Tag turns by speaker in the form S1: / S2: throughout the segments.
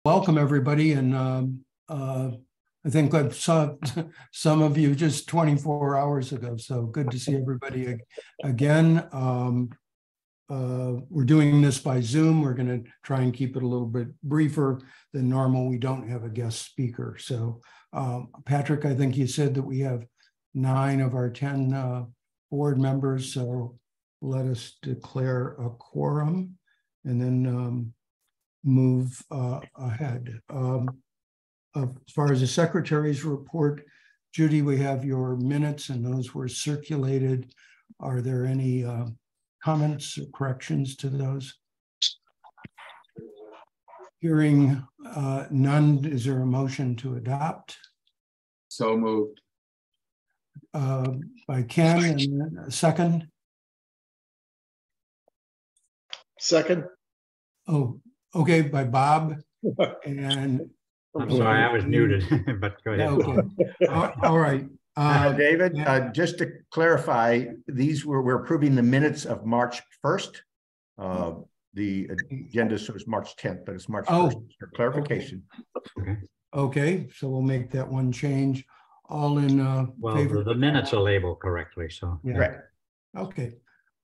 S1: Welcome everybody, and I think I saw some of you just 24 hours ago, so good to see everybody again. We're doing this by Zoom. We're going to try and keep it a little bit briefer than normal. We don't have a guest speaker. So Patrick, I think you said that we have 9 of our 10 board members, so let us declare a quorum and then move ahead. As far as the secretary's report, Judy, we have your minutes and those were circulated. Are there any comments or corrections to those? Hearing none, is there a motion to adopt?
S2: So moved.
S1: By Ken, and a second?
S3: Second.
S1: Oh, okay, by Bob. And
S4: I'm sorry, I was muted, but go ahead.
S1: Okay. All right.
S3: David, just to clarify, we're approving the minutes of March 1st. The agenda shows March 10th, but it's March 1st for clarification.
S1: Okay, so we'll make that one change. All in favor?
S4: The minutes are labeled correctly, so.
S1: Yeah.
S3: Right.
S1: Okay.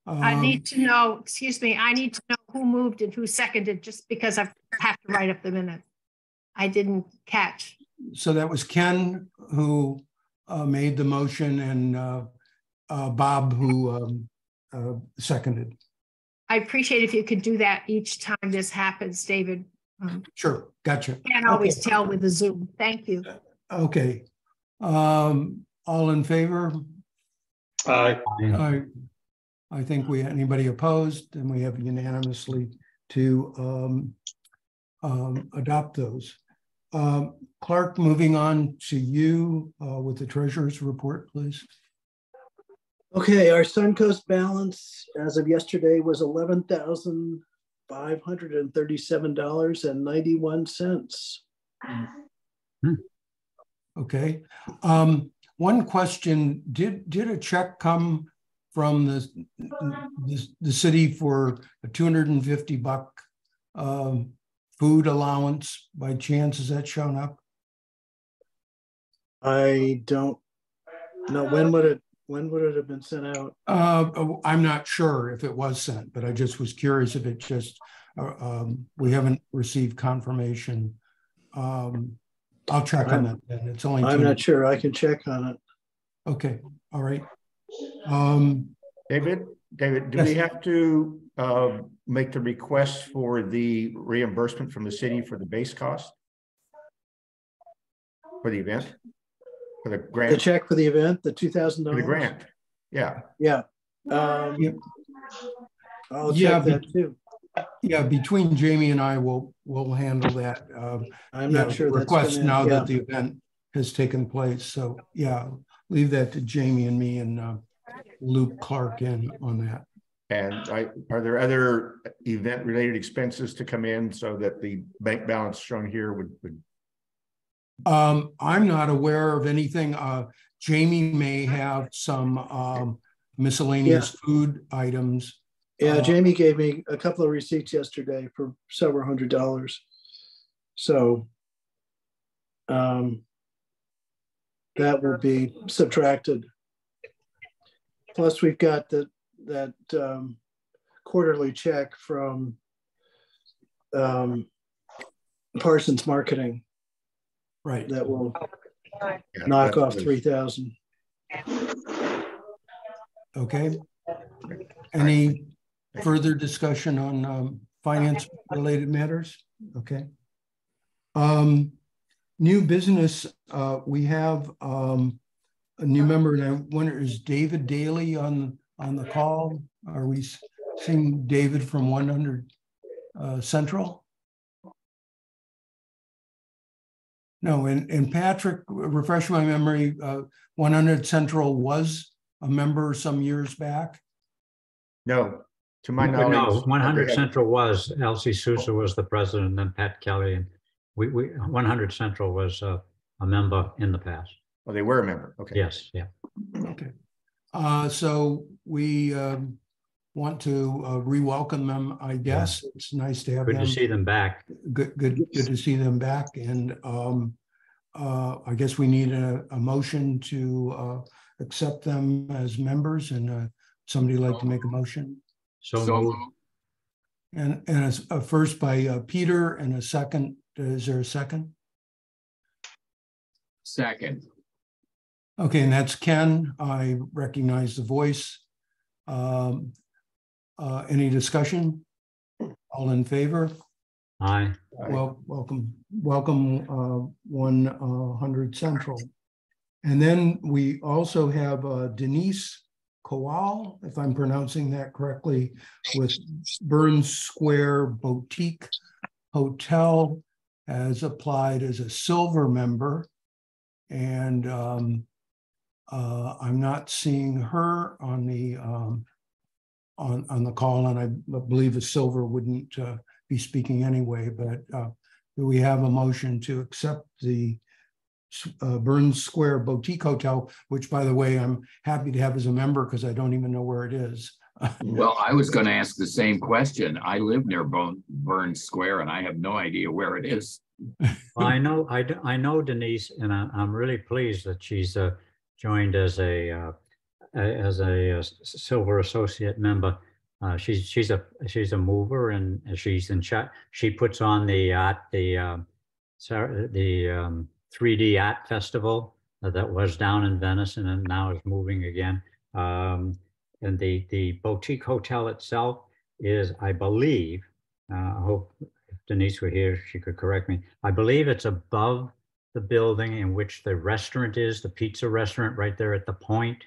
S5: I need to know, excuse me, I need to know who moved and who seconded, just because I have to write up the minute. I didn't catch.
S1: So that was Ken who made the motion, and Bob who seconded.
S5: I appreciate if you could do that each time this happens, David.
S1: Sure, gotcha.
S5: Can't always tell with the Zoom. Thank you.
S1: Okay. All in favor?
S3: Aye.
S1: I think anybody opposed, and we have unanimously to adopt those. Clark, moving on to you with the treasurer's report, please.
S6: Okay, our Suncoast balance as of yesterday was $11,537.91.
S1: Okay. One question: Did a check come from the city for a $250 food allowance by chance? Has that shown up?
S6: I don't know. When would it have been sent out?
S1: I'm not sure if it was sent, but I just was curious if it just we haven't received confirmation. I'll check on that then. It's only
S6: I'm not sure. I can check on it.
S1: Okay. All right.
S3: David, do we have to make the request for the reimbursement from the city for the base cost for the event, for the grant?
S6: The check for the event, the $2,000?
S3: For the grant, yeah.
S6: Yeah. I'll check that too.
S1: Yeah, between Jamie and I, we'll handle that.
S6: I'm not sure that's
S1: request now that the event has taken place. So yeah, leave that to Jamie and me, and loop Clark in on that.
S3: And are there other event-related expenses to come in so that the bank balance shown here would?
S1: I'm not aware of anything. Jamie may have some miscellaneous food items.
S6: Yeah, Jamie gave me a couple of receipts yesterday for several $100s. So that will be subtracted. Plus, we've got that quarterly check from Parsons Marketing,
S1: right? That
S6: will knock off $3,000. Okay.
S1: Any further discussion on finance-related matters? Okay. New business. We have a new member, and I wonder, is David Daly on the call? Are we seeing David from 100 Central? No, and Patrick, refresh my memory, 100 Central was a member some years back?
S3: No, to my knowledge.
S4: No, 100 Central was, Elsie Sousa was the president, and Pat Kelly, and 100 Central was a member in the past.
S3: Oh, they were a member. Okay.
S4: Yes. Yeah.
S1: Okay. So we want to re-welcome them, I guess. It's nice to have
S4: Good
S1: them.
S4: to see them back.
S1: Good to see them back. And I guess we need a motion to accept them as members, and somebody like to make a motion.
S4: So
S2: So
S4: moved.
S2: moved.
S1: And a first by Peter and a second. Is there a second?
S2: Second.
S1: Okay, and that's Ken. I recognize the voice. Any discussion? All in favor?
S4: Aye.
S1: Well, welcome 100 Central. And then we also have Denise Kowal, if I'm pronouncing that correctly, with Burns Square Boutique Hotel, has applied as a silver member. And I'm not seeing her on the call, and I believe a silver wouldn't be speaking anyway. But do we have a motion to accept the Burns Square Boutique Hotel, which, by the way, I'm happy to have as a member because I don't even know where it is.
S2: Well, I was going to ask the same question. I live near Burns Square, and I have no idea where it is.
S4: Well, I know Denise, and I'm really pleased that she's joined as a silver associate member. She's a mover, and she's in chat. She puts on the 3D Art Festival that was down in Venice and now is moving again. And the boutique hotel itself is, I believe, I hope if Denise were here, she could correct me. I believe it's above the building in which the restaurant is, the pizza restaurant right there at the point.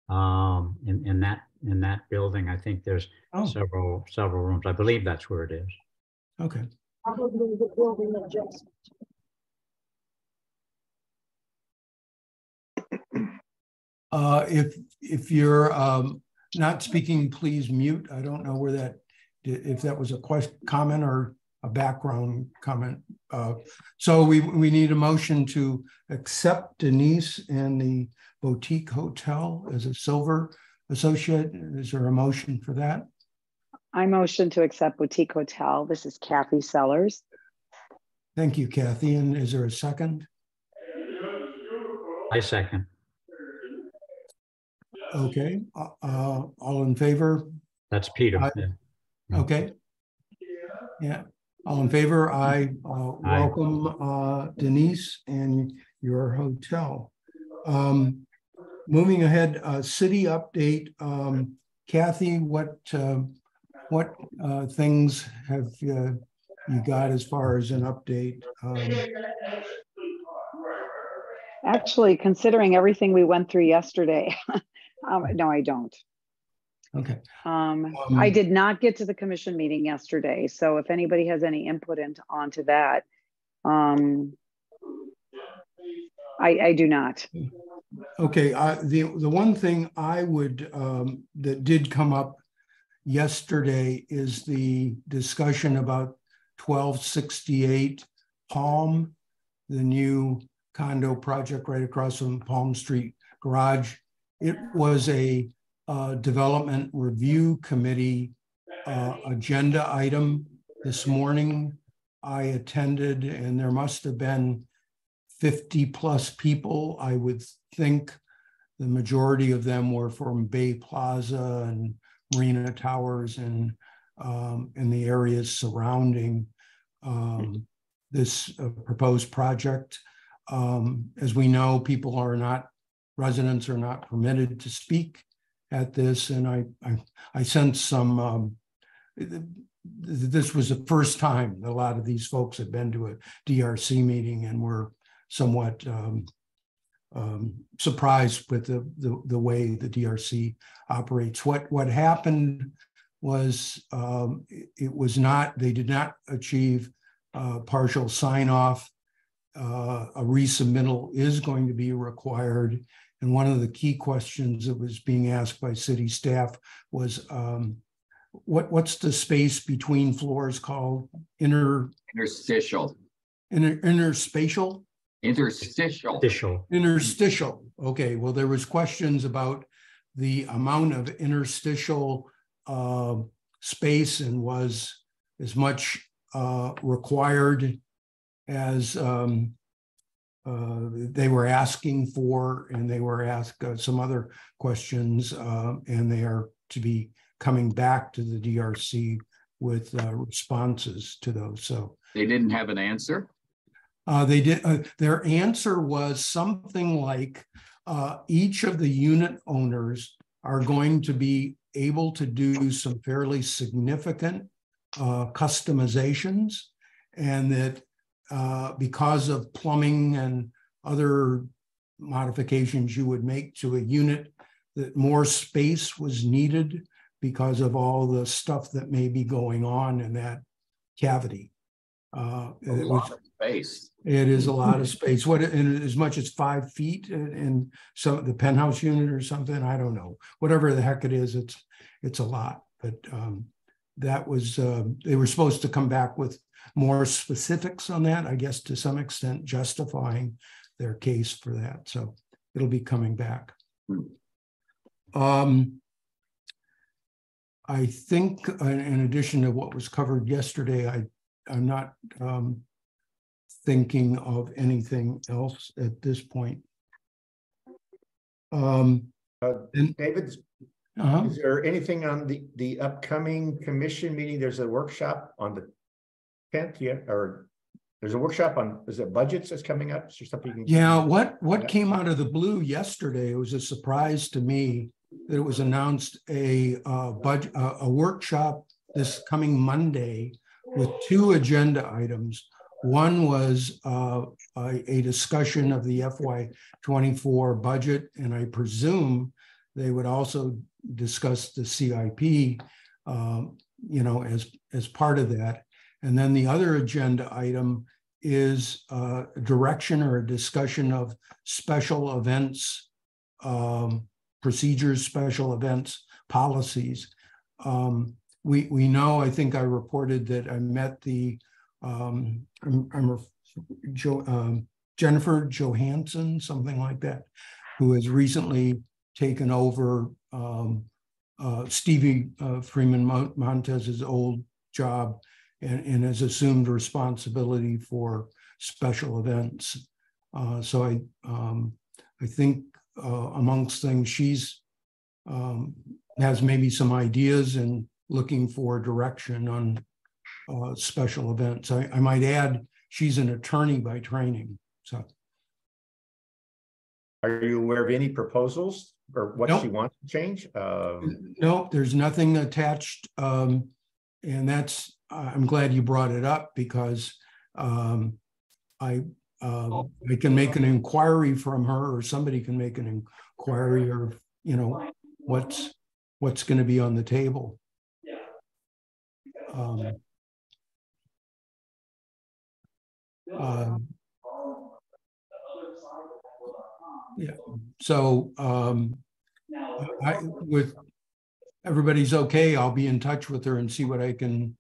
S4: In that building, I think there's several rooms. I believe that's where it is.
S1: Okay.
S6: Probably the building adjustment.
S1: If you're not speaking, please mute. I don't know where that, if that was a comment or a background comment. So we need a motion to accept Denise and the Boutique Hotel as a silver associate. Is there a motion for that?
S7: I motion to accept Boutique Hotel. This is Kathy Sellers.
S1: Thank you, Kathy. And is there a second?
S4: I second.
S1: Okay. All in favor?
S4: That's Peter. Yeah.
S1: Okay. Yeah. All in favor? I welcome Denise and your hotel. Moving ahead, city update. Kathy, what things have you got as far as an update?
S7: Actually, considering everything we went through yesterday, no, I don't.
S1: Okay.
S7: I did not get to the commission meeting yesterday, so if anybody has any input onto that, I do not.
S1: Okay. The one thing I would that did come up yesterday is the discussion about 1268 Palm, the new condo project right across from Palm Street Garage. It was a development review committee agenda item this morning. I attended, and there must have been 50 plus people. I would think the majority of them were from Bay Plaza and Marina Towers and the areas surrounding this proposed project. As we know, residents are not permitted to speak at this, and I sense some, this was the first time that a lot of these folks had been to a DRC meeting and were somewhat surprised with the way the DRC operates. What happened was they did not achieve partial sign off. A resubmittal is going to be required. And one of the key questions that was being asked by city staff was, what's the space between floors called?
S2: Interstitial.
S1: Interspatial?
S2: Interstitial.
S1: Interstitial. Okay, well, there was questions about the amount of interstitial space and was as much required as they were asking for, and they were asked some other questions, and they are to be coming back to the DRC with responses to those. So
S2: they didn't have an answer?
S1: They did. Their answer was something like each of the unit owners are going to be able to do some fairly significant customizations, and that because of plumbing and other modifications you would make to a unit, that more space was needed because of all the stuff that may be going on in that cavity. It was
S2: space.
S1: It is a lot of space. What, in as much as 5 feet in some the penthouse unit or something? I don't know. Whatever the heck it is, it's a lot. But that was they were supposed to come back with more specifics on that, I guess, to some extent justifying their case for that. So it'll be coming back. I think in addition to what was covered yesterday, I'm not thinking of anything else at this point.
S3: David, is there anything on the upcoming commission meeting? There's a workshop on the 10th yet, or there's a workshop on, is it budgets that's coming up? Is there something you can?
S1: Yeah, what came out of the blue yesterday, it was a surprise to me that it was announced a workshop this coming Monday with 2 agenda items. One was a discussion of the FY24 budget, and I presume they would also discuss the CIP, you know, as part of that. And then the other agenda item is a direction or a discussion of special events procedures, special events policies. We know, I think I reported that I met the Jennifer Johansson, something like that, who has recently taken over Stevie Freeman Montez's old job and has assumed responsibility for special events. So I think amongst things, she's has maybe some ideas and looking for direction on special events. I might add, she's an attorney by training. So,
S3: are you aware of any proposals or what
S1: Nope.
S3: she wants to change?
S1: No, there's nothing attached, and that's. I'm glad you brought it up because I can make an inquiry from her, or somebody can make an inquiry, or you know what's going to be on the table. Yeah. So with everybody's okay, I'll be in touch with her and see what I can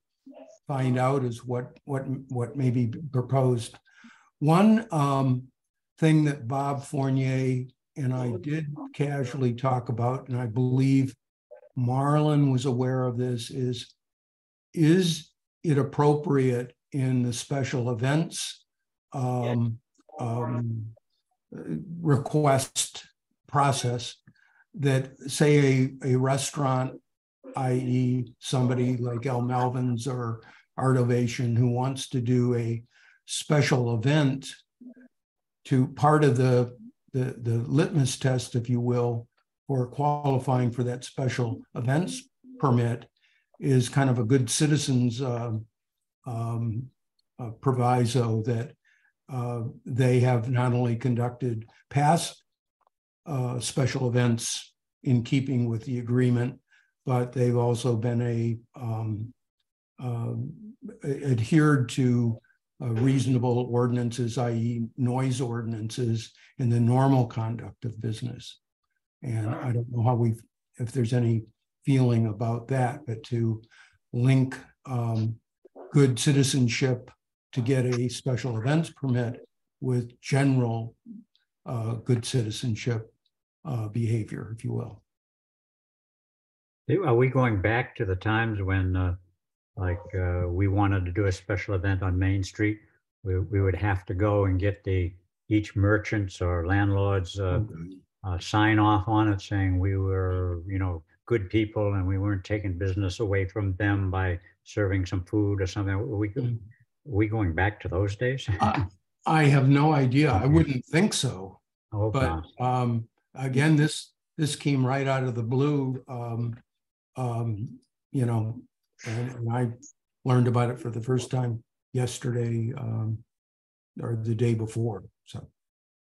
S1: find out is what may be proposed. One thing that Bob Fournier and I did casually talk about, and I believe Marlon was aware of this, is it appropriate in the special events request process that, say, a restaurant, i.e. somebody like El Melvin's or Art Ovation, who wants to do a special event, to part of the litmus test, if you will, for qualifying for that special events permit is kind of a good citizens proviso that they have not only conducted past special events in keeping with the agreement, but they've also been adhered to reasonable ordinances, i.e. noise ordinances, in the normal conduct of business. And I don't know if there's any feeling about that, but to link good citizenship to get a special events permit with general good citizenship behavior, if you will.
S4: Are we going back to the times when we wanted to do a special event on Main Street? We would have to go and get each merchant's or landlord's sign off on it saying we were, good people and we weren't taking business away from them by serving some food or something. Are we going back to those days?
S1: I have no idea. I wouldn't think so.
S4: Oh,
S1: but again, this came right out of the blue, and I learned about it for the first time yesterday or the day before. So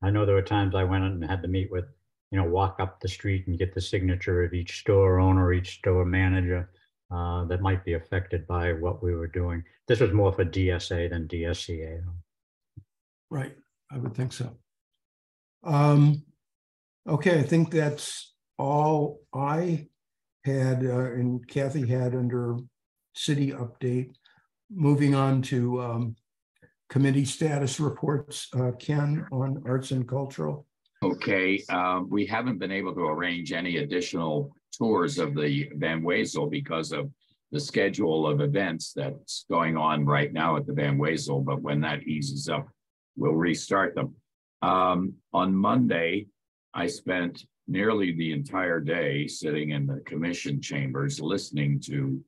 S4: I know there were times I went and had to meet with, walk up the street and get the signature of each store owner, each store manager that might be affected by what we were doing. This was more for DSA than DSCA.
S1: Right, I would think so. Okay, I think that's all I had and Kathy had under city update. Moving on to committee status reports, Ken, on arts and cultural.
S2: Okay, we haven't been able to arrange any additional tours of the Van Wezel because of the schedule of events that's going on right now at the Van Wezel, but when that eases up, we'll restart them. On Monday, I spent nearly the entire day sitting in the commission chambers listening to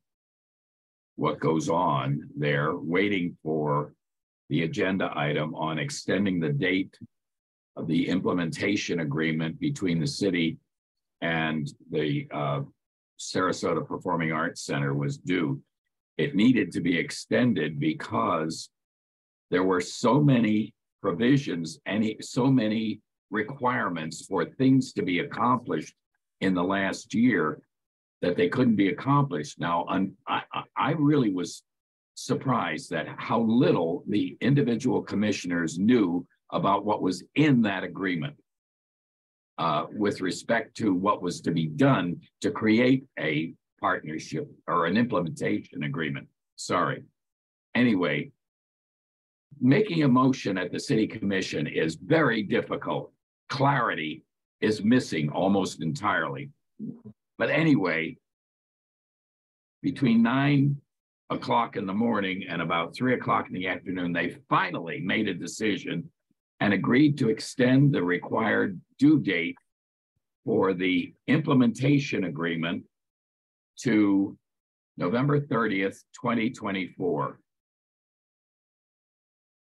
S2: what goes on there, waiting for the agenda item on extending the date of the implementation agreement between the city and the Sarasota Performing Arts Center was due. It needed to be extended because there were so many provisions and so many requirements for things to be accomplished in the last year that they couldn't be accomplished. Now, I really was surprised at how little the individual commissioners knew about what was in that agreement with respect to what was to be done to create a partnership or an implementation agreement. Sorry. Anyway, making a motion at the city commission is very difficult. Clarity is missing almost entirely. But anyway, between 9 o'clock in the morning and about 3 o'clock in the afternoon, they finally made a decision and agreed to extend the required due date for the implementation agreement to November 30th, 2024.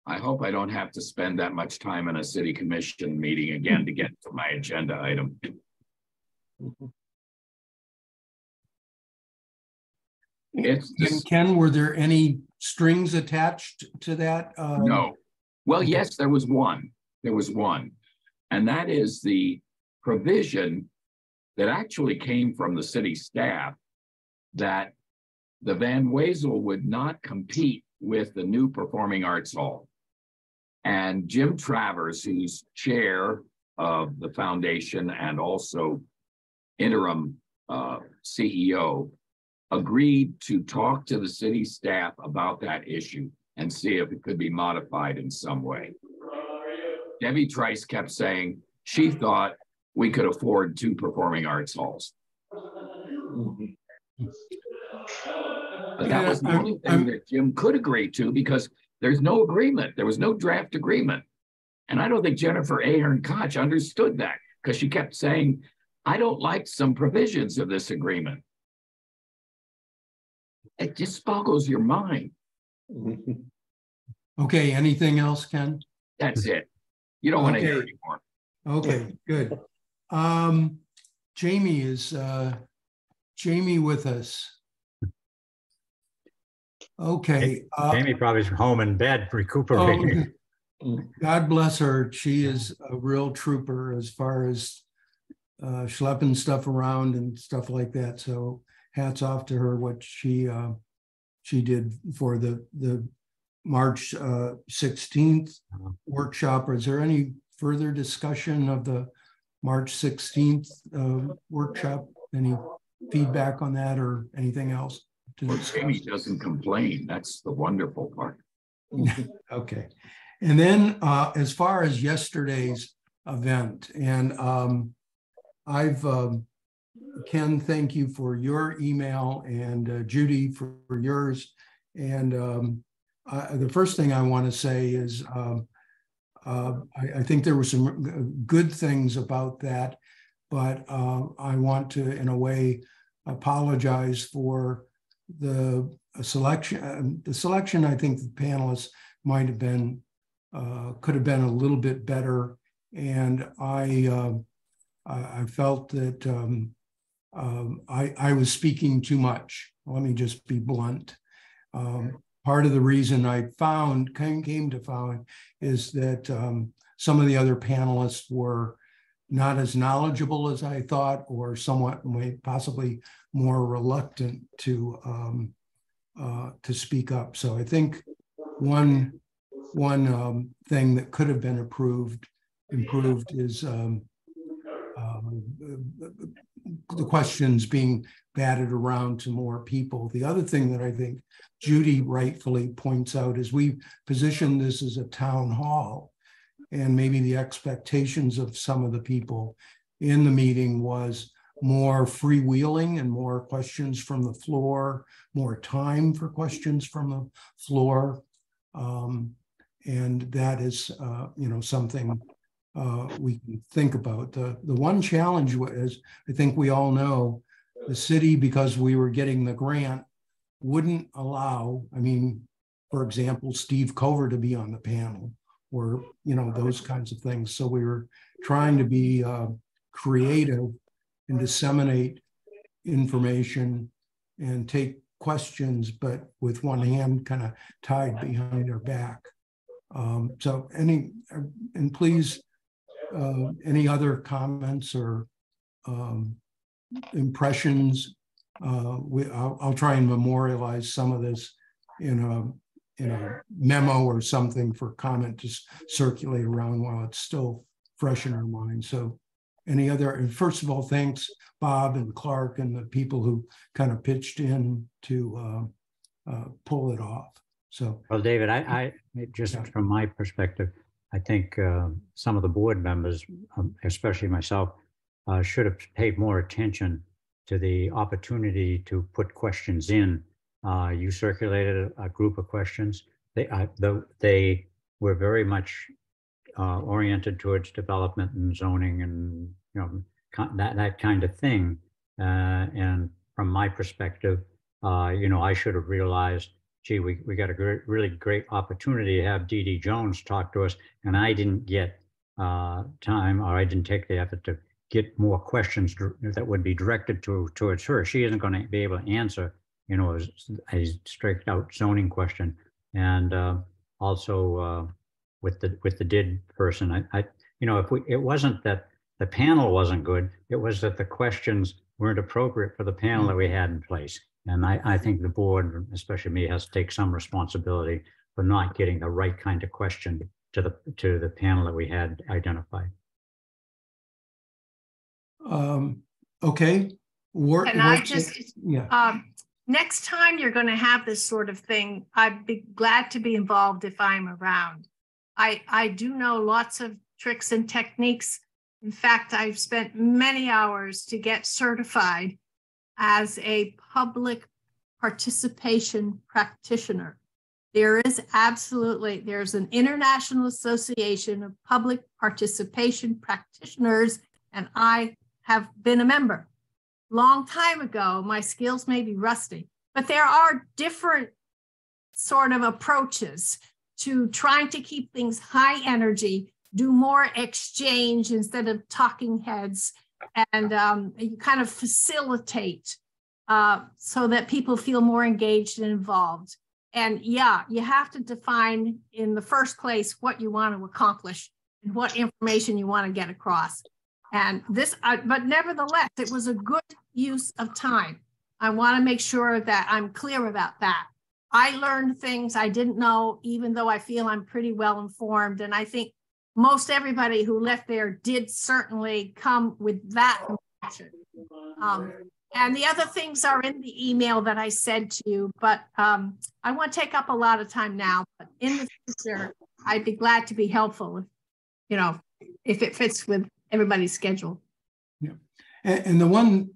S2: I hope I don't have to spend that much time in a city commission meeting again to get to my agenda item.
S1: Ken, were there any strings attached to that?
S2: No. Well, yes, there was one. There was one. And that is the provision that actually came from the city staff that the Van Wezel would not compete with the new Performing Arts Hall. And Jim Travers, who's chair of the foundation and also interim CEO, agreed to talk to the city staff about that issue and see if it could be modified in some way. Debbie Trice kept saying she thought we could afford 2 performing arts halls. But that was the only thing that Jim could agree to because there's no agreement. There was no draft agreement. And I don't think Jennifer Ahern Koch understood that because she kept saying, I don't like some provisions of this agreement. It just boggles your mind.
S1: Okay, anything else, Ken?
S2: That's it. You don't want to hear anymore.
S1: Okay, good. Jamie, is Jamie with us? Okay.
S4: Jamie probably's home in bed recuperating.
S1: God bless her. She is a real trooper as far as schlepping stuff around and stuff like that. So hats off to her, what she did for the March 16th workshop. Is there any further discussion of the March 16th workshop? Any feedback on that or anything else?
S2: Well, Jamie doesn't complain. That's the wonderful part.
S1: Okay. And then as far as yesterday's event, and I've Ken, thank you for your email, and Judy for yours. And the first thing I want to say is I think there were some good things about that, but I want to, in a way, apologize for the selection. The selection, I think the panelists might have been, could have been a little bit better. And I felt that I was speaking too much. Let me just be blunt. Part of the reason I came to find is that some of the other panelists were not as knowledgeable as I thought, or somewhat possibly more reluctant to speak up. So I think one thing that could have been improved is the questions being batted around to more people. The other thing that I think Judy rightfully points out is we position this as a town hall, and maybe the expectations of some of the people in the meeting was more freewheeling and more questions from the floor, more time for questions from the floor. And that is, something we can think about. The one challenge was, I think we all know, the city, because we were getting the grant, wouldn't allow, for example, Steve Cover to be on the panel, or, those kinds of things. So we were trying to be creative and disseminate information and take questions, but with one hand kind of tied behind our back. So please, any other comments or impressions? I'll try and memorialize some of this in a memo or something for comment to circulate around while it's still fresh in our mind. So any other, and first of all, thanks Bob and Clark and the people who kind of pitched in to pull it off. So,
S4: well, David, I just from my perspective, I think some of the board members, especially myself, should have paid more attention to the opportunity to put questions in. You circulated a group of questions. They were very much oriented towards development and zoning and that kind of thing. And from my perspective, I should have realized, gee, we got a really great opportunity to have Dee Dee Jones talk to us, and I didn't get time, or I didn't take the effort to get more questions that would be directed towards her. She isn't going to be able to answer, a straight out zoning question. And also with the DID person, it wasn't that the panel wasn't good, it was that the questions weren't appropriate for the panel that we had in place. And I think the board, especially me, has to take some responsibility for not getting the right kind of question to the panel that we had identified.
S1: Okay.
S5: Next time you're going to have this sort of thing, I'd be glad to be involved if I'm around. I do know lots of tricks and techniques. In fact, I've spent many hours to get certified as a public participation practitioner. There's an International Association of Public Participation Practitioners, and I have been a member. Long time ago, my skills may be rusty, but there are different sort of approaches to trying to keep things high energy, do more exchange instead of talking heads, and you kind of facilitate so that people feel more engaged and involved. And yeah, you have to define in the first place what you want to accomplish and what information you want to get across. And this, but nevertheless, it was a good use of time. I want to make sure that I'm clear about that. I learned things I didn't know, even though I feel I'm pretty well informed. And I think most everybody who left there did certainly come with that impression. And the other things are in the email that I said to you, but I won't take up a lot of time now, but in the future, I'd be glad to be helpful, if it fits with everybody's schedule.
S1: Yeah. And the one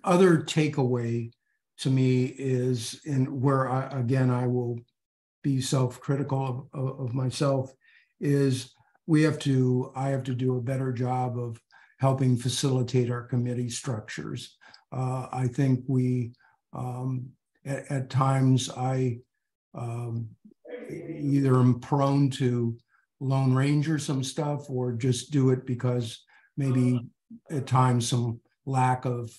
S1: other takeaway to me is, and where I will be self-critical of myself, is I have to do a better job of helping facilitate our committee structures. I think we, at times, I either am prone to Lone Ranger some stuff, or just do it because maybe at times some lack of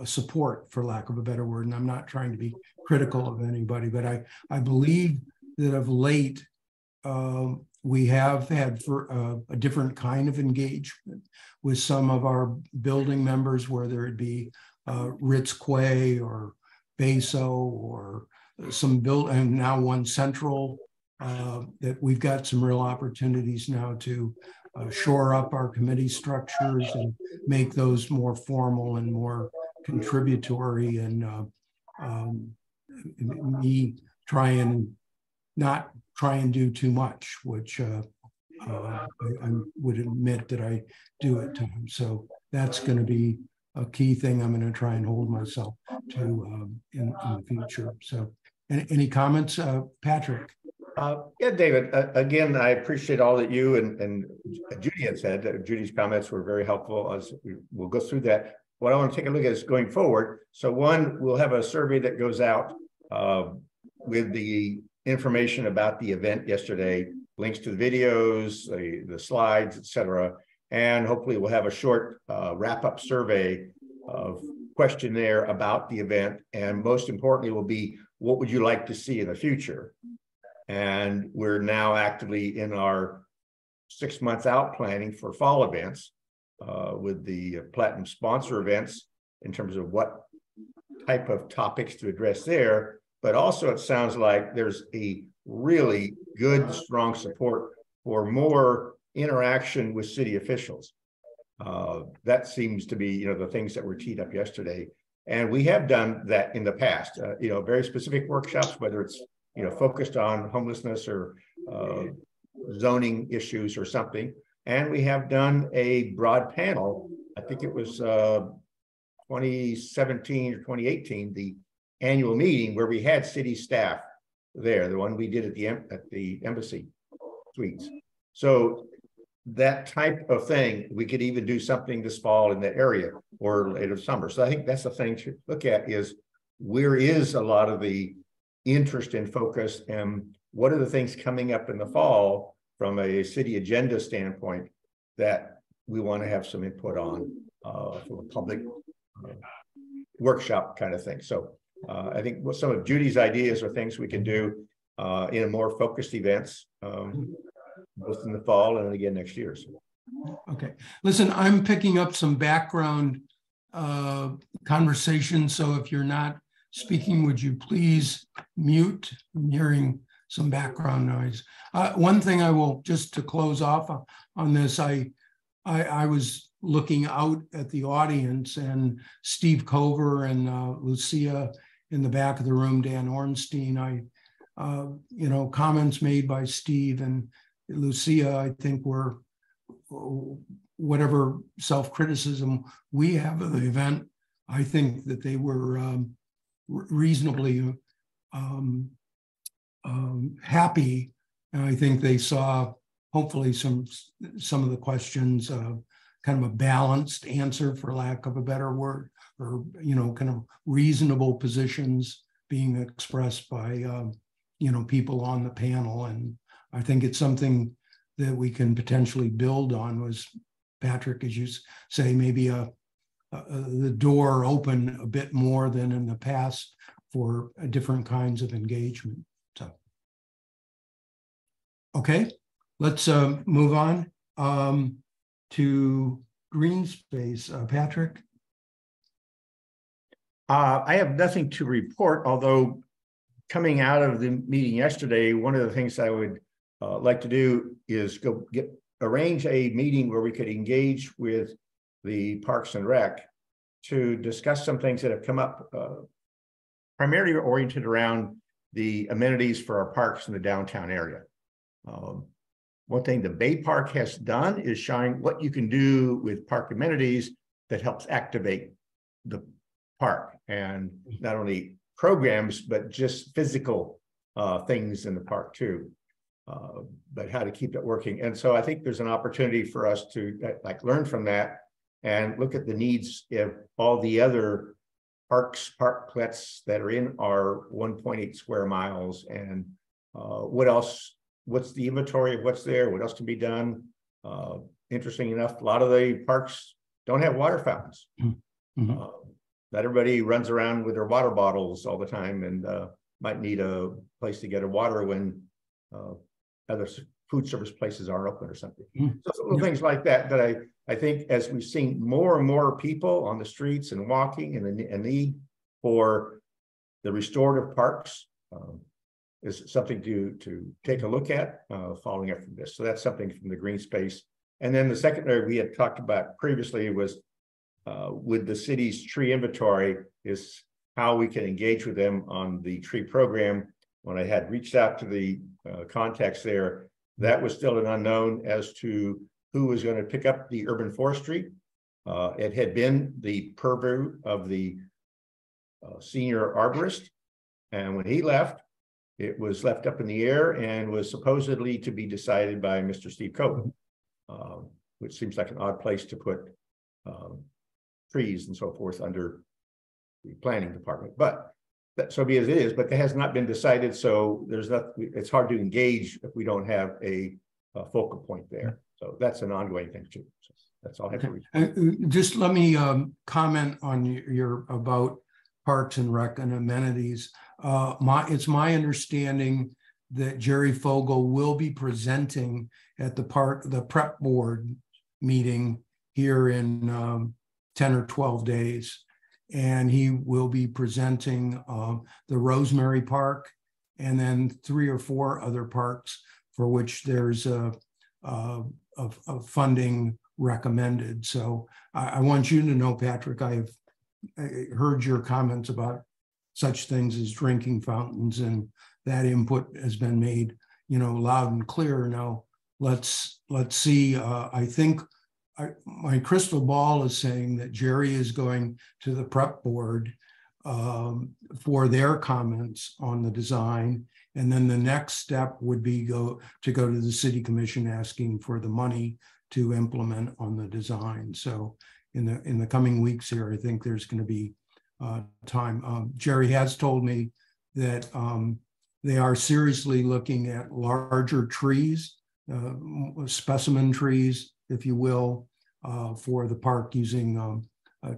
S1: support, for lack of a better word. And I'm not trying to be critical of anybody, but I believe that of late, we have had a different kind of engagement with some of our building members, whether it be Ritz Quay or Beso or some and now One Central, that we've got some real opportunities now to shore up our committee structures and make those more formal and more contributory, and me not try and do too much, which I would admit that I do at times. So that's going to be a key thing I'm going to try and hold myself to in the future. So any comments, Patrick?
S3: Yeah, David, again, I appreciate all that you and Judy had said. Judy's comments were very helpful. As we'll go through that. What I want to take a look at is going forward. So one, we'll have a survey that goes out with the information about the event yesterday, links to the videos, the slides, etc. And hopefully we'll have a short wrap-up survey of questionnaire about the event. And most importantly will be, what would you like to see in the future? And we're now actively in our 6 months out planning for fall events with the platinum sponsor events in terms of what type of topics to address there. But also it sounds like there's a really good, strong support for more interaction with city officials. That seems to be, the things that were teed up yesterday. And we have done that in the past, very specific workshops, whether it's, focused on homelessness or zoning issues or something. And we have done a broad panel. I think it was 2017 or 2018, the annual meeting where we had city staff there, the one we did at the embassy suites. So that type of thing, we could even do something this fall in the area or later summer. So I think that's the thing to look at, is where is a lot of the interest and focus, and what are the things coming up in the fall from a city agenda standpoint that we want to have some input on from a public workshop kind of thing. So I think what some of Judy's ideas are things we can do in a more focused events, both in the fall and again next year. So.
S1: Okay, listen, I'm picking up some background conversation. So if you're not speaking, would you please mute? I'm hearing some background noise. One thing I will, just to close off on this, I was looking out at the audience, and Steve Cover and Lucia in the back of the room, Dan Ornstein. Comments made by Steve and Lucia, I think, were, whatever self-criticism we have of the event, I think that they were reasonably happy. And I think they saw, hopefully, some of the questions, kind of a balanced answer, for lack of a better word, or, kind of reasonable positions being expressed by, people on the panel. And I think it's something that we can potentially build on. Was, Patrick, as you say, maybe the door open a bit more than in the past for different kinds of engagement. So, okay, let's move on to green space. Patrick?
S3: I have nothing to report, although coming out of the meeting yesterday, one of the things I would like to do is arrange a meeting where we could engage with the Parks and Rec to discuss some things that have come up, primarily oriented around the amenities for our parks in the downtown area. One thing the Bay Park has done is shine what you can do with park amenities that helps activate the park, and not only programs, but just physical things in the park too. But how to keep it working. And so I think there's an opportunity for us to like learn from that and look at the needs of all the other parklets that are in our 1.8 square miles, and what else, what's the inventory of what's there, what else can be done. Interesting enough, a lot of the parks don't have water fountains.
S1: Mm-hmm.
S3: Not everybody runs around with their water bottles all the time, and might need a place to get a water when other food service places aren't open or something.
S1: Mm-hmm.
S3: So little things like that, that I think as we've seen more and more people on the streets and walking, and a need for the restorative parks is something to take a look at following up from this. So that's something from the green space. And then the second area we had talked about previously was with the city's tree inventory, is how we can engage with them on the tree program. When I had reached out to the contacts there, that was still an unknown as to who was going to pick up the urban forestry. It had been the purview of the senior arborist, and when he left, it was left up in the air and was supposedly to be decided by Mr. Steve Cohen, which seems like an odd place to put trees and so forth under the planning department. But that, so be as it is, but that has not been decided. So there's not, it's hard to engage if we don't have a focal point there. So that's an ongoing thing too. So that's all I have to read.
S1: Just let me comment on your about Parks and Rec and amenities. It's my understanding that Jerry Fogel will be presenting at the prep board meeting here in 10 or 12 days. And he will be presenting the Rosemary Park, and then 3 or 4 other parks for which there's a funding recommended. So I want you to know, Patrick, I heard your comments about such things as drinking fountains, and that input has been made, loud and clear. Now let's see. I think my crystal ball is saying that Jerry is going to the prep board for their comments on the design. And then the next step would be to go to the city commission asking for the money to implement on the design. So in the coming weeks here, I think there's going to be time. Jerry has told me that they are seriously looking at larger trees, specimen trees, if you will, for the park using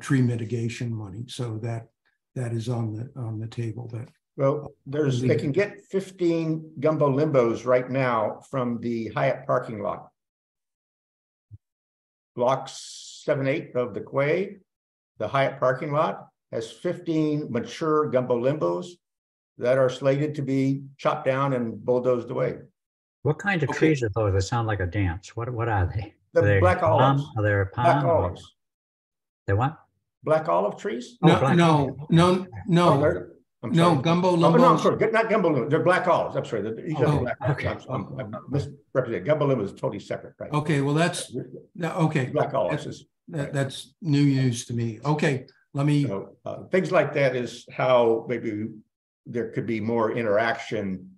S1: tree mitigation money. So that is on the table. But
S3: well, they can get 15 gumbo limbos right now from the Hyatt parking lot. Block 7-8 of the Quay, the Hyatt parking lot has 15 mature gumbo limbos that are slated to be chopped down and bulldozed away.
S4: What kind of trees are those? They sound like a dance. What are they?
S3: The black olives.
S4: Are they
S3: black olives?
S4: They what?
S3: Black olive trees?
S1: No,
S4: black
S1: no. Gumbo limbos.
S3: No, I'm sorry, not gumbo limbos. They're black olives. I'm sorry. Black olives. I'm misrepresenting. Gumbo limbos is totally separate, right?
S1: Okay, well that's okay.
S3: Black olives
S1: that's new news to me. Okay, let me.
S3: Things like that is how maybe there could be more interaction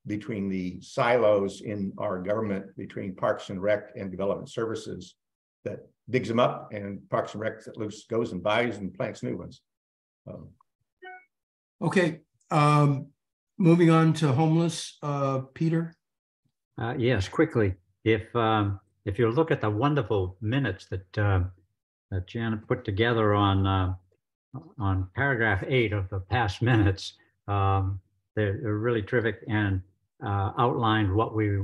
S3: between the silos in our government, between Parks and Rec and Development Services, that digs them up, and Parks and Rec that goes and buys and plants new ones.
S1: Okay, moving on to homeless, Peter.
S4: Yes, quickly. If you look at the wonderful minutes that Janet put together on paragraph 8 of the past minutes, they're really terrific and outlined what we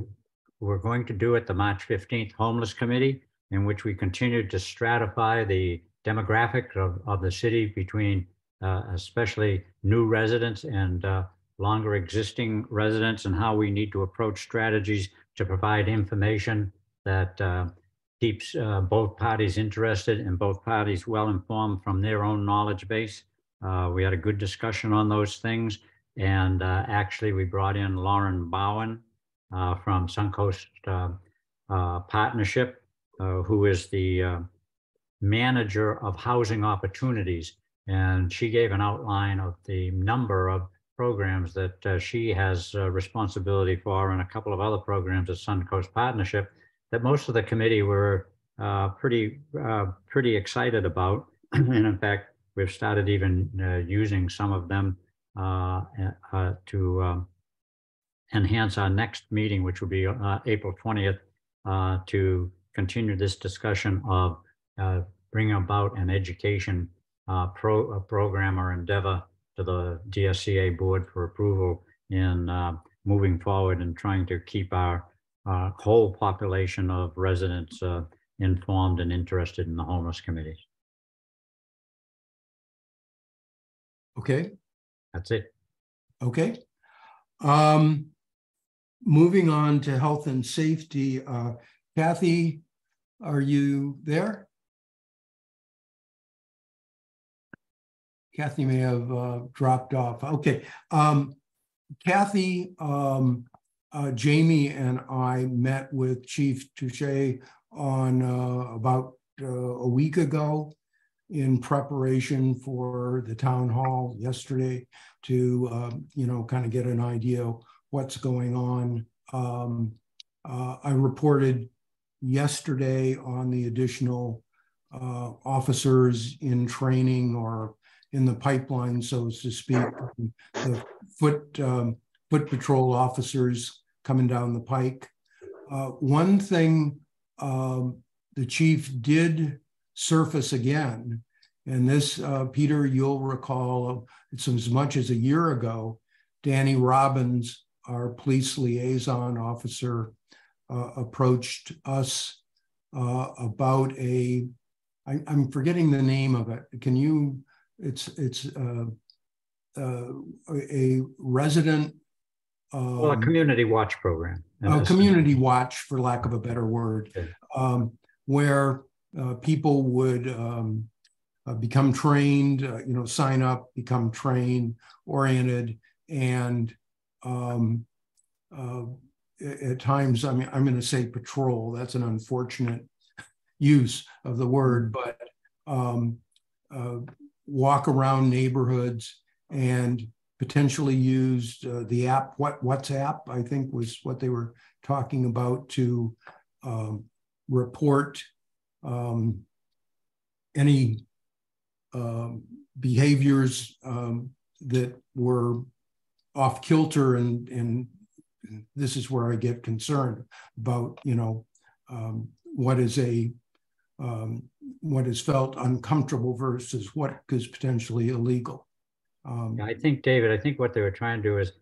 S4: were going to do at the March 15th Homeless Committee, in which we continued to stratify the demographic of the city between especially new residents and longer existing residents, and how we need to approach strategies to provide information that keeps both parties interested and both parties well informed from their own knowledge base. We had a good discussion on those things. And actually, we brought in Lauren Bowen from Suncoast Partnership, who is the manager of housing opportunities And she gave an outline of the number of programs that she has responsibility for, and a couple of other programs at Suncoast Partnership that most of the committee were pretty excited about. And in fact, we've started even using some of them to enhance our next meeting, which will be April 20th, to continue this discussion of bringing about an education program or endeavor to the DSCA board for approval in moving forward and trying to keep our whole population of residents informed and interested in the homeless committees.
S1: Okay.
S4: That's it.
S1: Okay. Moving on to health and safety. Kathy, are you there? Kathy may have dropped off. Okay. Kathy, Jamie and I met with Chief Touche on about a week ago in preparation for the town hall yesterday to, kind of get an idea of what's going on. I reported yesterday on the additional officers in training or in the pipeline, so to speak, the foot patrol officers coming down the pike. One thing the chief did surface again, and this, Peter, you'll recall, it's as much as a year ago, Danny Robbins, our police liaison officer, approached us about I'm forgetting the name of it. Can you? It's a resident.
S4: Well, a community watch program.
S1: A community watch, for lack of a better word, okay. Where people would become trained, sign up, become trained, oriented, and at times, I'm going to say patrol. That's an unfortunate use of the word, but walk around neighborhoods and potentially used the app, WhatsApp, I think was what they were talking about, to report any behaviors that were off kilter, and this is where I get concerned about, what is felt uncomfortable versus what is potentially illegal.
S4: I think, David, what they were trying to do is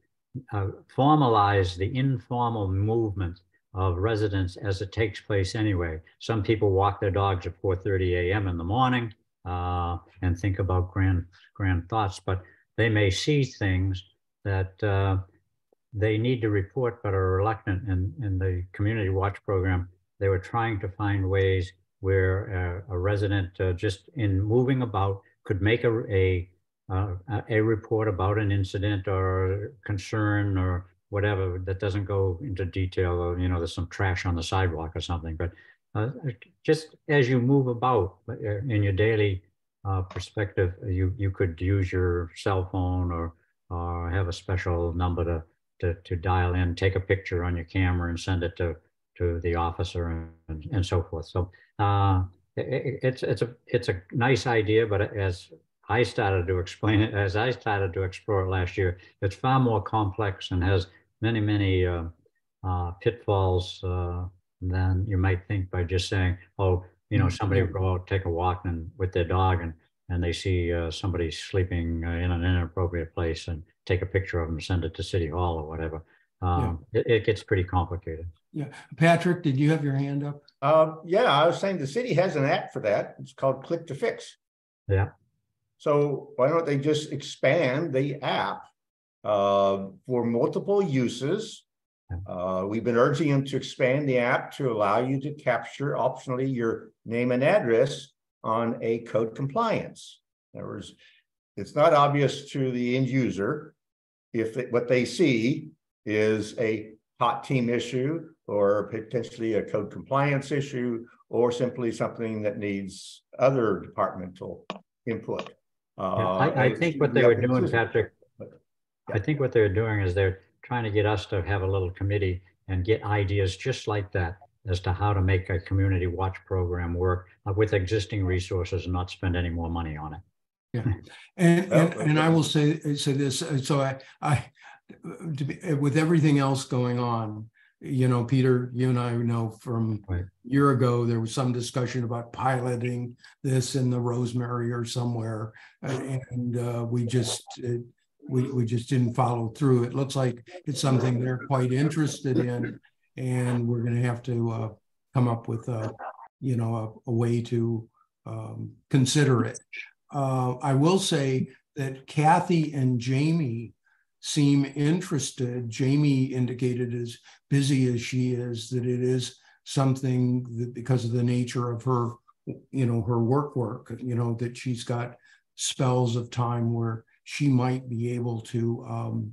S4: formalize the informal movement of residents as it takes place anyway. Some people walk their dogs at 4:30 a.m. in the morning and think about grand thoughts, but they may see things that they need to report but are reluctant. In the community watch program, they were trying to find ways where a resident just in moving about could make a report about an incident or concern or whatever that doesn't go into detail, or there's some trash on the sidewalk or something, but just as you move about in your daily perspective, you could use your cell phone or have a special number to dial in, take a picture on your camera and send it to the officer and so forth. So it's a nice idea, but as I started to explain it, as I started to explore it last year, it's far more complex and has many pitfalls than you might think by just saying, oh, somebody will go out, take a walk with their dog and they see somebody sleeping in an inappropriate place and take a picture of them and send it to City Hall or whatever. It gets pretty complicated.
S1: Yeah. Patrick, did you have your hand up?
S3: Yeah, I was saying the city has an app for that. It's called Click to Fix.
S4: Yeah.
S3: So why don't they just expand the app for multiple uses? We've been urging them to expand the app to allow you to capture optionally your name and address on a code compliance. In other words, it's not obvious to the end user if what they see is a hot team issue or potentially a code compliance issue or simply something that needs other departmental input.
S4: I think what they were doing, Patrick, I think what they're doing is they're trying to get us to have a little committee and get ideas just like that as to how to make a community watch program work with existing resources and not spend any more money on it.
S1: Yeah, and I will say this. So with everything else going on, you know, Peter, you and I know from a year ago, there was some discussion about piloting this in the Rosemary or somewhere, and we just didn't follow through. It looks like it's something they're quite interested in, and we're going to have to come up with a way to consider it. I will say that Kathy and Jamie seem interested. Jamie indicated, as busy as she is, that it is something that, because of the nature of her, her work, that she's got spells of time where she might be able to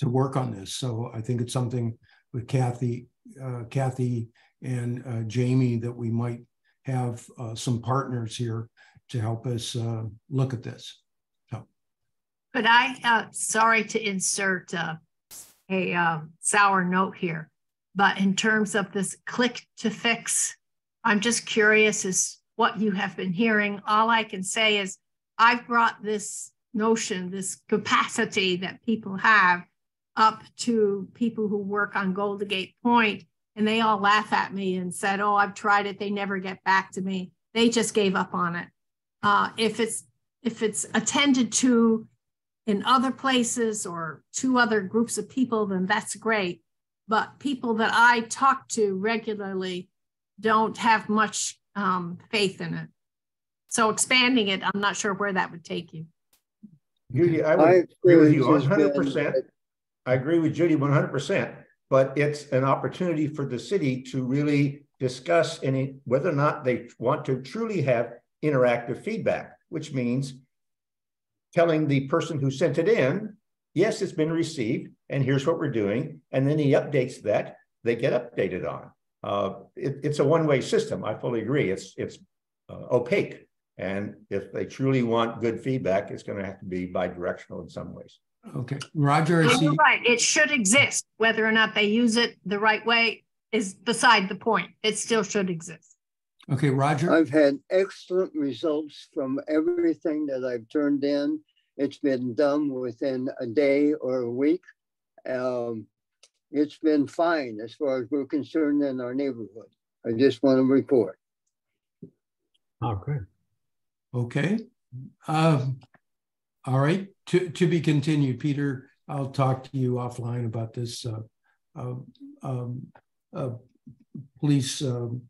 S1: work on this. So I think it's something with Kathy and Jamie that we might have some partners here to help us look at this.
S5: But sorry to insert a sour note here, but in terms of this click to fix, I'm just curious as what you have been hearing. All I can say is I've brought this notion, this capacity that people have up to people who work on Golden Gate Point, and they all laugh at me and said, oh, I've tried it. They never get back to me. They just gave up on it. If it's attended to in other places or to other groups of people, then that's great. But people that I talk to regularly don't have much faith in it. So expanding it, I'm not sure where that would take you.
S3: Judy, I would agree with you 100%. I agree with Judy 100%, but it's an opportunity for the city to really discuss whether or not they want to truly have interactive feedback, which means telling the person who sent it in, yes, it's been received, and here's what we're doing. And then he updates that, they get updated on. It's a one-way system. I fully agree. It's opaque. And if they truly want good feedback, it's going to have to be bi-directional in some ways.
S1: Okay, Roger.
S5: You're right. It should exist. Whether or not they use it the right way is beside the point. It still should exist.
S1: Okay, Roger.
S8: I've had excellent results from everything that I've turned in. It's been done within a day or a week. It's been fine as far as we're concerned in our neighborhood. I just want to report.
S4: Oh, good.
S1: Okay. All right. To be continued, Peter. I'll talk to you offline about this police thing.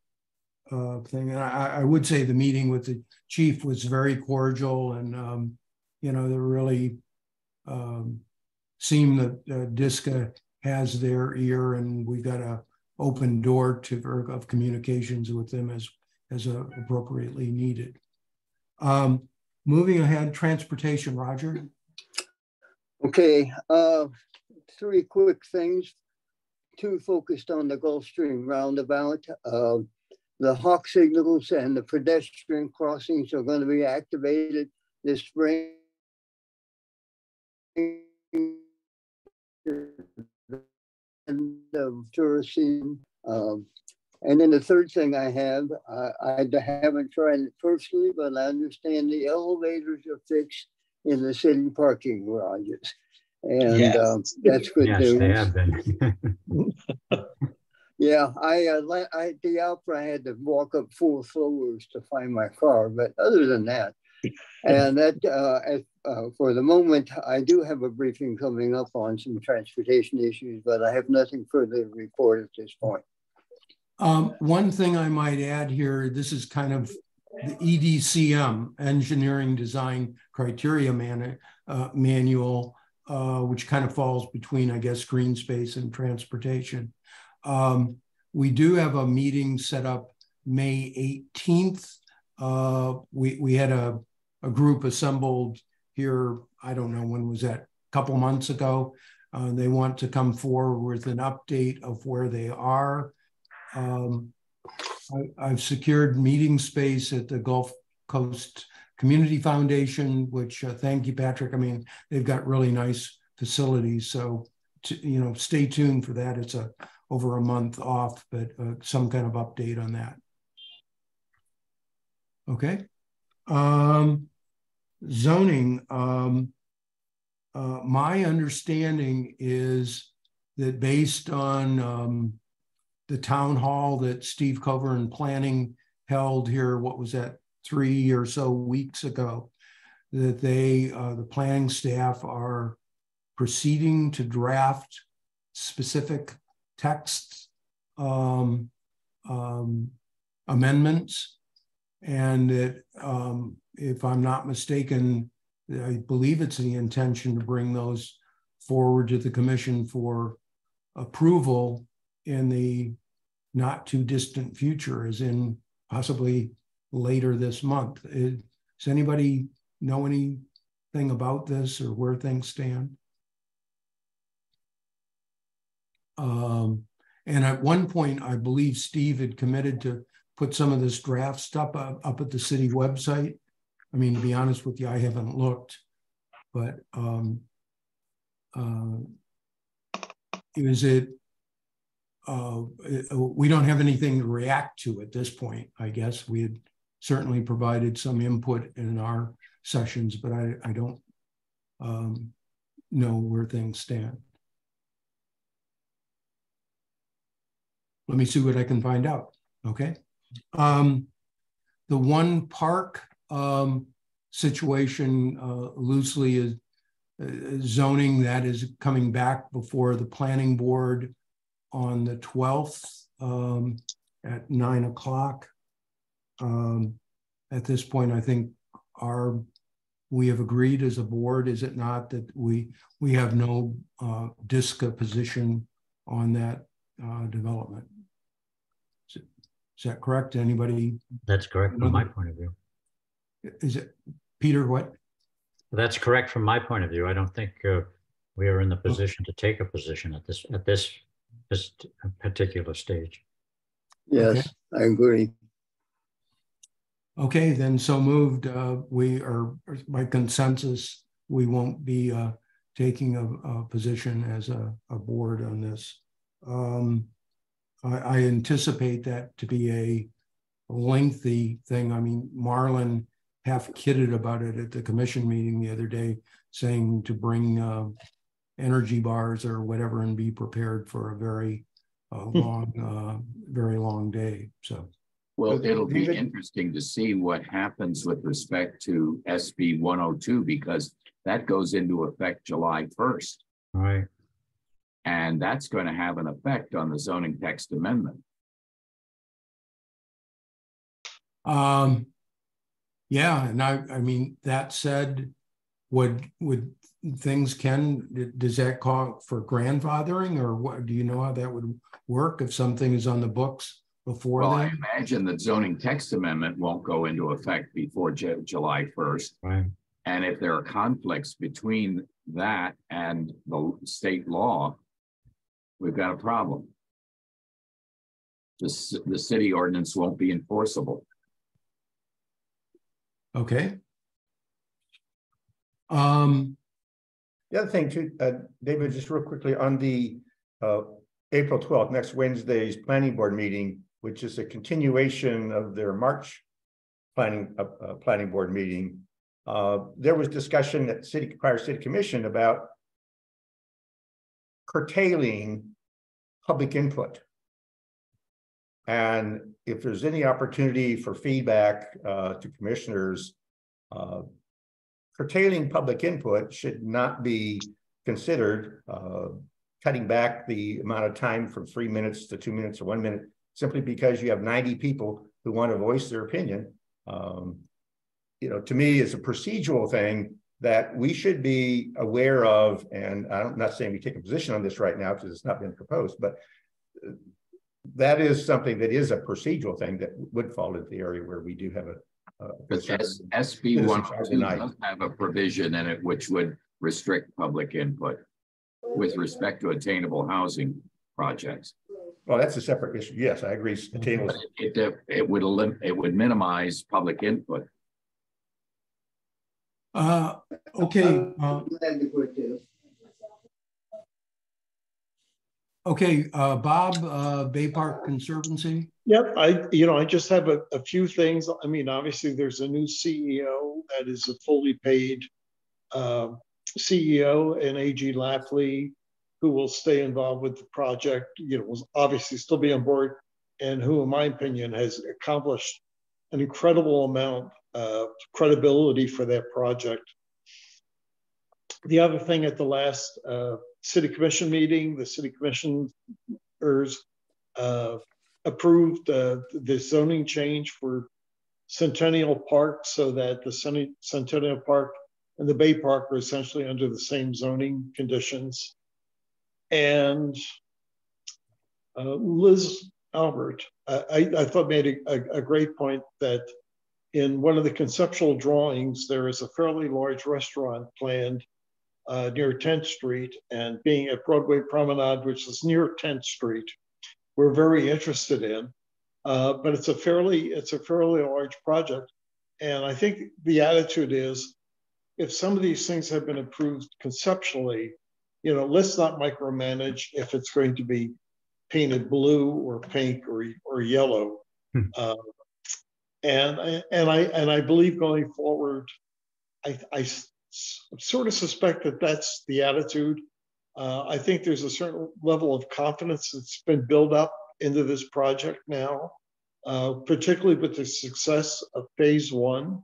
S1: And I would say the meeting with the chief was very cordial, and they really seem that DSCA has their ear, and we've got an open door of communications with them as appropriately needed. Moving ahead, transportation, Roger.
S8: Okay, 3 quick things. 2 focused on the Gulfstream roundabout. The hawk signals and the pedestrian crossings are going to be activated this spring. And the tourist season. And then the third thing I haven't tried it personally, but I understand the elevators are fixed in the city parking garages. And yes. That's good news.
S4: Yes, they have been.
S8: Yeah, at the opera, I had to walk up 4 floors to find my car, but other than that, and that for the moment, I do have a briefing coming up on some transportation issues, but I have nothing further to report at this point.
S1: One thing I might add here, this is kind of the EDCM, Engineering Design Criteria Manual, which kind of falls between, I guess, green space and transportation. We do have a meeting set up May 18th. We had a group assembled here, I don't know, when was that, a couple months ago. They want to come forward with an update of where they are. I've secured meeting space at the Gulf Coast Community Foundation, which thank you, Patrick. I mean, they've got really nice facilities. So, stay tuned for that. It's over a month off, but some kind of update on that. Okay. Zoning. My understanding is that based on the town hall that Steve Cover and Planning held here, what was that, 3 or so weeks ago, that the planning staff are proceeding to draft specific text amendments, and that if I'm not mistaken, I believe it's the intention to bring those forward to the commission for approval in the not too distant future, as in possibly later this month. Does anybody know anything about this or where things stand? And at one point, I believe Steve had committed to put some of this draft stuff up at the city website. I mean, to be honest with you, I haven't looked, but is it, we don't have anything to react to at this point, I guess. We had certainly provided some input in our sessions, but I don't know where things stand. Let me see what I can find out, okay? The one park situation loosely is zoning that is coming back before the planning board on the 12th at 9 o'clock. At this point, I think we have agreed as a board, is it not, that we have no DSCA position on that development? Is that correct? Anybody?
S4: That's correct from my point of view.
S1: Is it, Peter, what?
S4: That's correct from my point of view. I don't think we are in the position to take a position at this particular stage.
S8: Yes, okay. I agree.
S1: Okay, then so moved. We are, by consensus, we won't be taking a position as a board on this. I anticipate that to be a lengthy thing. I mean, Marlon half kidded about it at the commission meeting the other day, saying to bring energy bars or whatever and be prepared for a very long day. So,
S2: well, it'll be interesting to see what happens with respect to SB 102, because that goes into effect July 1st.
S4: All right.
S2: And that's going to have an effect on the zoning text amendment.
S1: Yeah, and I mean, that said, would things does that call for grandfathering, or what? Do you know how that would work if something is on the books before
S2: well,
S1: then?
S2: I imagine that zoning text amendment won't go into effect before July 1st.
S4: Right.
S2: And if there are conflicts between that and the state law, we've got a problem. The city ordinance won't be enforceable.
S1: Okay.
S3: The other thing too, David, just real quickly on the April 12th, next Wednesday's planning board meeting, which is a continuation of their March planning board meeting. There was discussion at prior city commission about curtailing public input. And if there's any opportunity for feedback to commissioners, curtailing public input should not be considered cutting back the amount of time from 3 minutes to 2 minutes or 1 minute, simply because you have 90 people who want to voice their opinion. You know, to me, it's a procedural thing that we should be aware of. And I'm not saying we take a position on this right now because it's not been proposed, but that is something that is a procedural thing that would fall into the area where we do have
S2: SB 102 does have a provision in it which would restrict public input with respect to attainable housing projects.
S3: Well, that's a separate issue. Yes, I agree.
S2: It would minimize public input.
S1: Okay. Okay, Bob, Bay Park Conservancy.
S9: Yep, I just have a few things. I mean, obviously there's a new CEO that is a fully paid CEO, and A.G. Lafley, who will stay involved with the project, will obviously still be on board, and who, in my opinion, has accomplished an incredible amount of credibility for that project. The other thing, at the last city commission meeting, the city commissioners approved the zoning change for Centennial Park, so that the Centennial Park and the Bay Park are essentially under the same zoning conditions. And Liz Albert, I thought made a great point that in one of the conceptual drawings, there is a fairly large restaurant planned near 10th Street, and being at Broadway Promenade, which is near 10th Street, we're very interested in. But it's a fairly large project. And I think the attitude is, if some of these things have been approved conceptually, let's not micromanage if it's going to be painted blue or pink or yellow. And I believe going forward, I sort of suspect that that's the attitude. I think there's a certain level of confidence that's been built up into this project now, particularly with the success of phase one.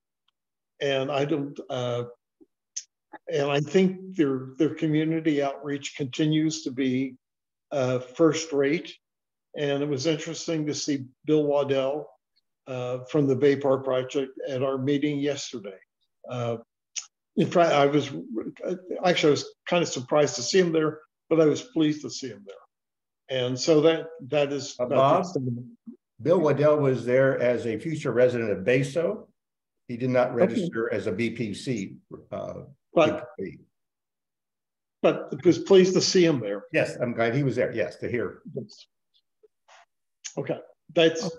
S9: And I think their community outreach continues to be first rate. And it was interesting to see Bill Waddell from the Bay Park project at our meeting yesterday. In fact, I was kind of surprised to see him there, but I was pleased to see him there. And so that is
S3: Bob, Bill Waddell was there as a future resident of Baso. He did not register as a BPC. But
S9: was pleased to see him there.
S3: Yes, I'm glad he was there. Yes, to hear.
S9: Okay, that's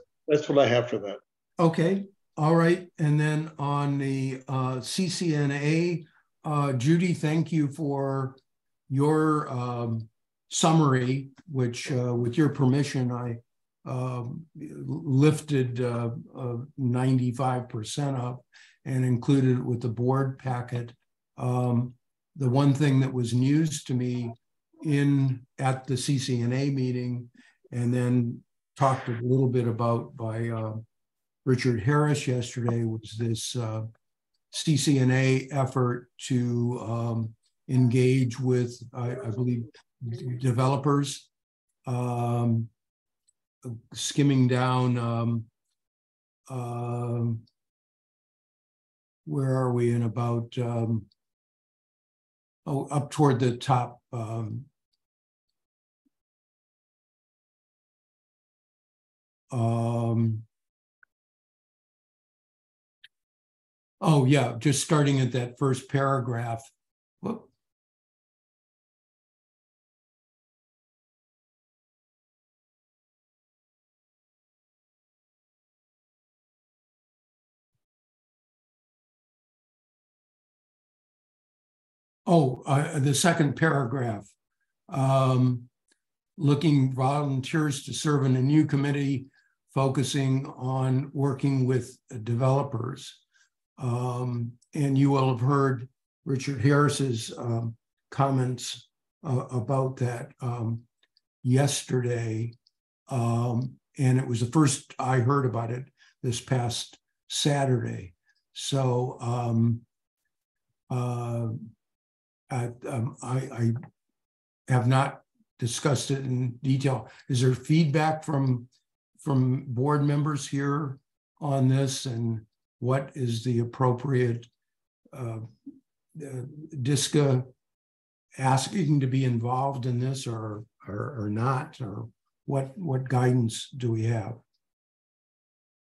S9: what I have for that.
S1: Okay, all right. And then on the CCNA, Judy, thank you for your summary, which with your permission, I lifted 95% up and included it with the board packet. The one thing that was news to me at the CCNA meeting, and then talked a little bit about by Richard Harris yesterday, was this CCNA effort to engage with, I believe, developers, skimming down, where are we in about, up toward the top. Oh yeah, just starting at that first paragraph. Whoop. The second paragraph. Looking volunteers to serve in a new committee focusing on working with developers. And you will have heard Richard Harris's comments about that yesterday. And it was the first I heard about it this past Saturday. So I have not discussed it in detail. Is there feedback from board members here on this, and what is the appropriate DSCA asking to be involved in this, or not, or what guidance do we have?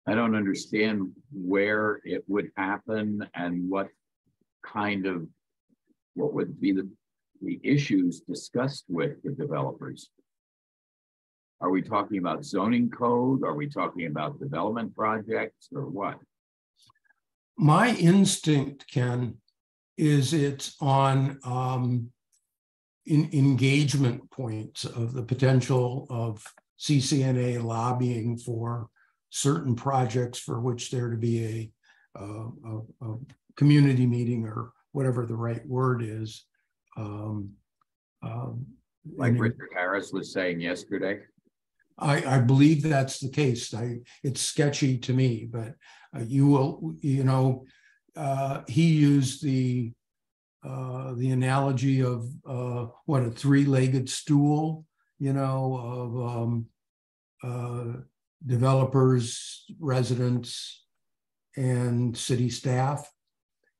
S2: I don't understand where it would happen and what would be the issues discussed with the developers. Are we talking about zoning code? Are we talking about development projects, or what?
S1: My instinct, Ken, is it's on engagement points of the potential of CCNA lobbying for certain projects for which there to be a community meeting or whatever the right word is.
S2: Like Richard Harris was saying yesterday.
S1: I believe that's the case. It's sketchy to me, but you will, you know, he used the analogy of what, a three-legged stool, you know, of developers, residents, and city staff,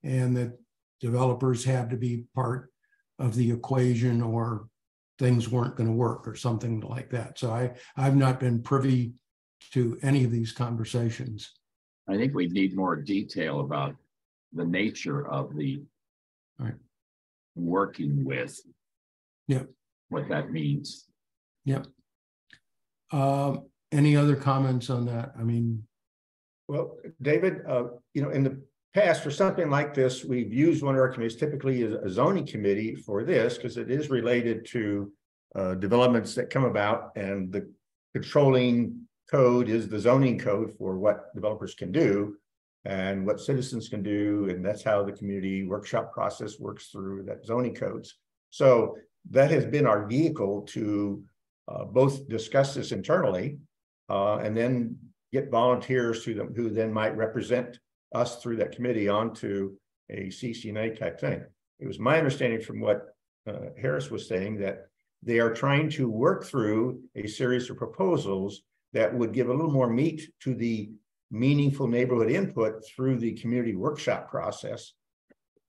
S1: and that developers had to be part of the equation or things weren't going to work or something like that. So I've not been privy to any of these conversations.
S2: I think we need more detail about the nature of the working with.
S1: Yep.
S2: What that means.
S1: Yep. Any other comments on that? I mean,
S3: well, David, you know, in the past for something like this, we've used one of our committees, typically a zoning committee, for this because it is related to developments that come about, and the controlling code is the zoning code for what developers can do and what citizens can do, and that's how the community workshop process works through that zoning codes. So that has been our vehicle to both discuss this internally and then get volunteers to them who then might represent us through that committee onto a CCNA type thing. It was my understanding from what Harris was saying that they are trying to work through a series of proposals that would give a little more meat to the meaningful neighborhood input through the community workshop process.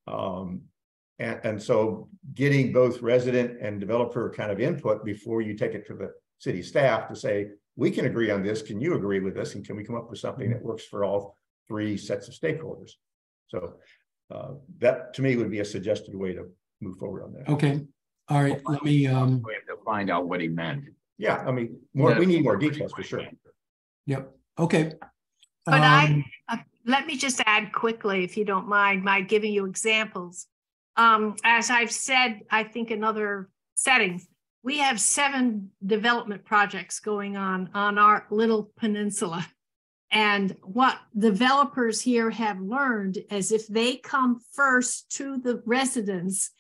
S3: And so getting both resident and developer kind of input before you take it to the city staff to say, we can agree on this, can you agree with this, and can we come up with something that works for all three sets of stakeholders? So that to me would be a suggested way to move forward on that.
S1: okay. All right, let me
S2: We have to find out what he meant.
S3: Yeah, I mean, we need more details for sure.
S1: Yep. Okay.
S5: But let me just add quickly, if you don't mind, my giving you examples. As I've said, I think in other settings, we have 7 development projects going on our little peninsula. And what developers here have learned is if they come first to the residents,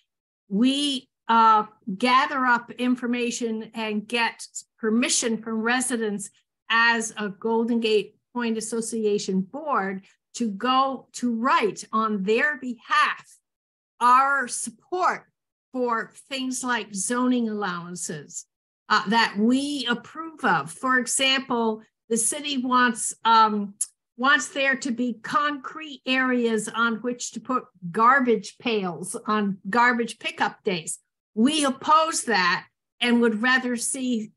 S5: we gather up information and get permission from residents as a Golden Gate Point Association board to go to write on their behalf our support for things like zoning allowances that we approve of. For example, the city wants there to be concrete areas on which to put garbage pails on garbage pickup days. We oppose that and would rather see,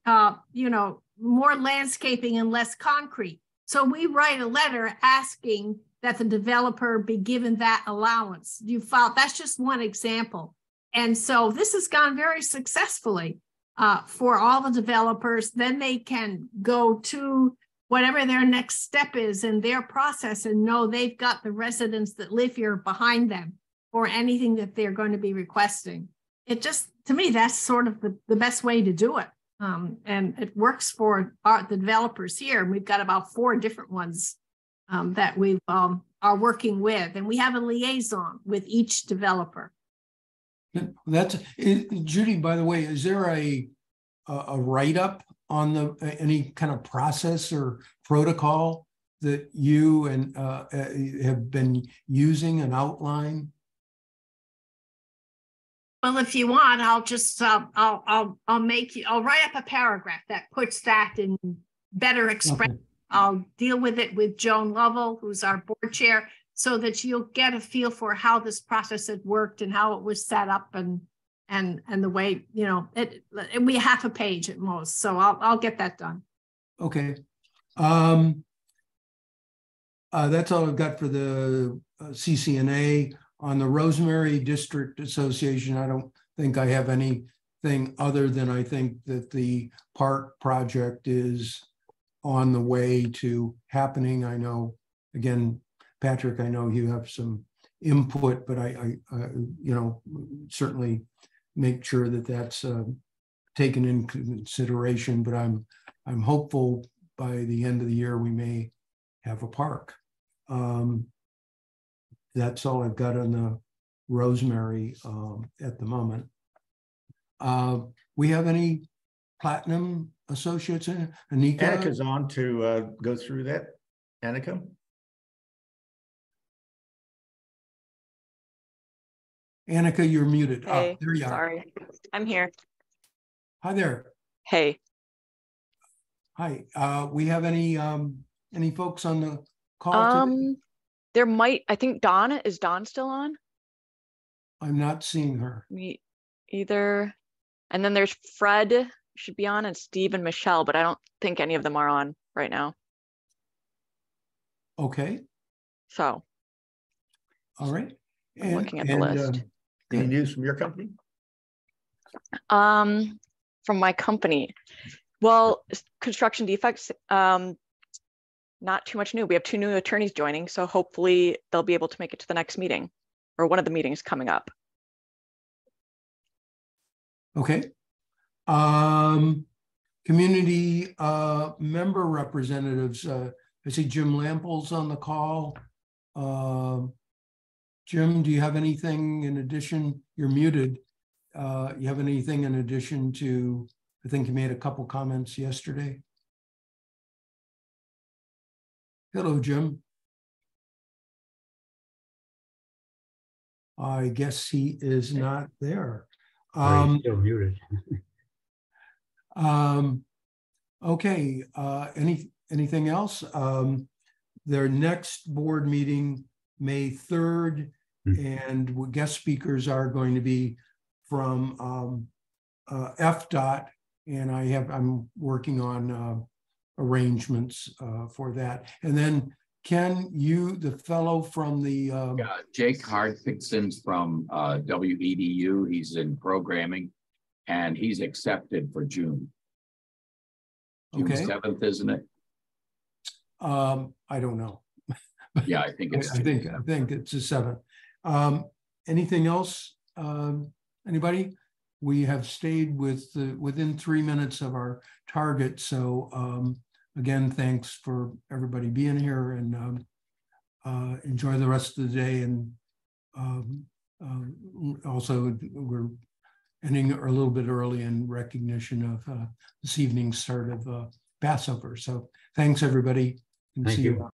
S5: you know, more landscaping and less concrete. So we write a letter asking that the developer be given that allowance. That's just one example. And so this has gone very successfully for all the developers. Then they can go to whatever their next step is in their process and know they've got the residents that live here behind them for anything that they're going to be requesting. It just, to me, that's sort of the best way to do it. And it works for the developers here. And we've got about 4 different ones that we are working with. And we have a liaison with each developer.
S1: That's Judy, by the way, is there a write-up on any kind of process or protocol that you and have been using, an outline?
S5: Well, if you want, I'll just I'll write up a paragraph that puts that in better expression. Okay. I'll deal with it with Joan Lovell, who's our board chair, so that you'll get a feel for how this process had worked and how it was set up and the way, you know, it'll be half a page at most. So I'll get that done.
S1: Okay. That's all I've got for the CCNA. On the Rosemary District Association, I don't think I have anything other than I think that the park project is on the way to happening. I know, again, Patrick, I know you have some input, but I you know, certainly make sure that that's taken into consideration. But I'm hopeful by the end of the year we may have a park. That's all I've got on the Rosemary at the moment. We have any Platinum Associates in? Anika?
S3: Annika's on to go through that. Annika?
S1: Annika, you're muted.
S10: Hey,
S1: there you are.
S10: sorry, I'm here.
S1: Hi there.
S10: Hey.
S1: Hi. We have any folks on the call today?
S10: There might, I think Dawn, is Dawn still on?
S1: I'm not seeing her.
S10: Me either. And then there's Fred should be on, and Steve and Michelle, but I don't think any of them are on right now.
S1: Okay.
S10: So.
S1: All right.
S10: I'm looking at the list.
S3: Any news from your company?
S10: From my company. Well, construction defects, not too much new. We have 2 new attorneys joining, so hopefully they'll be able to make it to the next meeting or one of the meetings coming up.
S1: Okay. Community member representatives. I see Jim Lamples on the call. Jim, do you have anything in addition? You're muted. You have anything in addition to, I think you made a couple comments yesterday. Hello, Jim. I guess he is not there.
S4: Still muted.
S1: Okay, anything else? Their next board meeting, May 3rd, and guest speakers are going to be from FDOT, and I'm working on arrangements for that. And then Ken, you, the fellow from the
S2: Jake Hardfixon's from WEDU. He's in programming, and he's accepted for June. June 7th, isn't it?
S1: I don't know.
S2: Yeah, I think it's.
S1: I think it's the 7th. Anything else? Anybody? We have stayed within 3 minutes of our target. So again, thanks for everybody being here, and enjoy the rest of the day. And also, we're ending a little bit early in recognition of this evening's start of Passover. So thanks, everybody. And
S4: Thank
S1: see
S4: you.
S1: you.